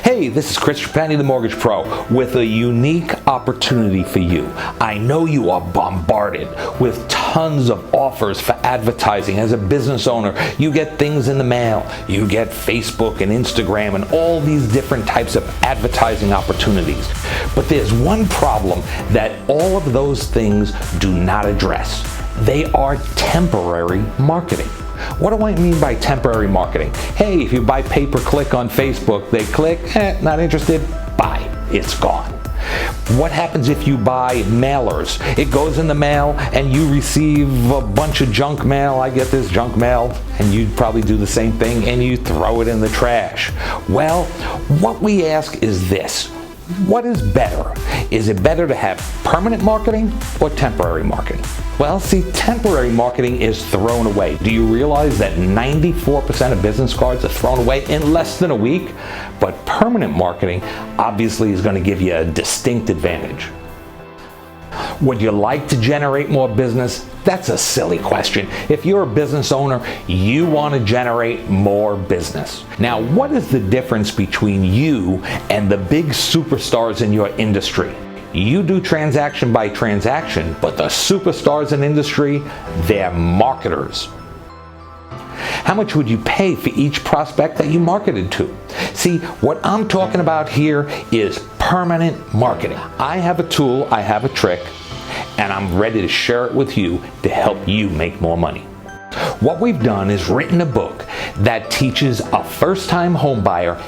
Hey, this is Chris Trapani, the Mortgage Pro, with a unique opportunity for you. I know you are bombarded with tons of offers for advertising. As a business owner, you get things in the mail. You get Facebook and Instagram and all these different types of advertising opportunities. But there's one problem that all of those things do not address. They are temporary marketing. What do I mean by temporary marketing? Hey, if you buy pay-per-click on Facebook, they click, not interested, bye, it's gone. What happens if you buy mailers? It goes in the mail and you receive a bunch of junk mail. I get this junk mail, and you probably do the same thing, and you throw it in the trash. Well, what we ask is this. What is better? Is it better to have permanent marketing or temporary marketing? Well, see, temporary marketing is thrown away. Do you realize that 94% of business cards are thrown away in less than a week? But permanent marketing obviously is going to give you a distinct advantage. Would you like to generate more business? That's a silly question. If you're a business owner, you want to generate more business. Now, what is the difference between you and the big superstars in your industry? You do transaction by transaction, but the superstars in industry, they're marketers. How much would you pay for each prospect that you marketed to? See, what I'm talking about here is permanent marketing. I have a tool, I have a trick, and I'm ready to share it with you to help you make more money. What we've done is written a book that teaches a first-time home buyer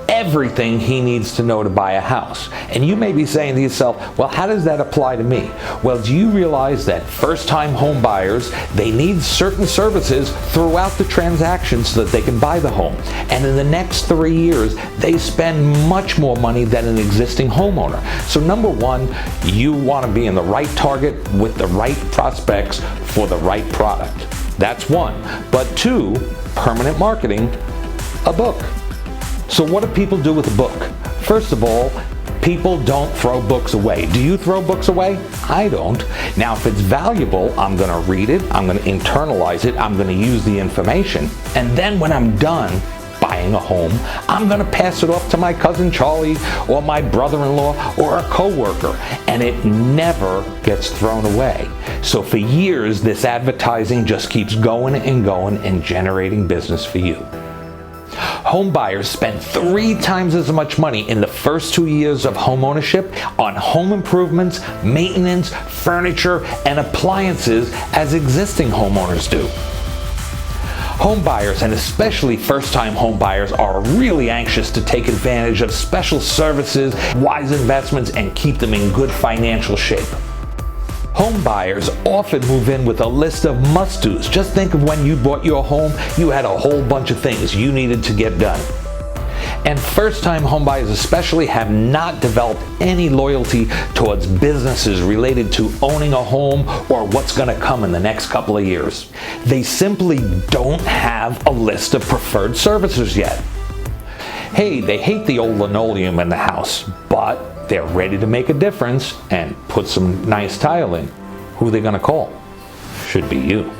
everything he needs to know to buy a house. And you may be saying to yourself, well, how does that apply to me? Well, do you realize that first-time home buyers, they need certain services throughout the transaction so that they can buy the home? And in the next 3 years, they spend much more money than an existing homeowner. So number one, you want to be in the right target with the right prospects for the right product. That's one. But two, permanent marketing, a book. So what do people do with a book? First of all, people don't throw books away. Do you throw books away? I don't. Now, if it's valuable, I'm going to read it, I'm going to internalize it, I'm going to use the information, and then when I'm done buying a home, I'm going to pass it off to my cousin Charlie or my brother-in-law or a coworker, and it never gets thrown away. So for years, this advertising just keeps going and going and generating business for you. Home buyers spend 3 times as much money in the first 2 years of home ownership on home improvements, maintenance, furniture, and appliances as existing homeowners do. Home buyers, and especially first-time home buyers, are really anxious to take advantage of special services, wise investments, and keep them in good financial shape. Home buyers often move in with a list of must-dos. Just think of when you bought your home, you had a whole bunch of things you needed to get done. And first-time home buyers especially have not developed any loyalty towards businesses related to owning a home or what's going to come in the next couple of years. They simply don't have a list of preferred services yet. Hey, they hate the old linoleum in the house, but they're ready to make a difference and put some nice tile in. Who are they going to call? Should be you.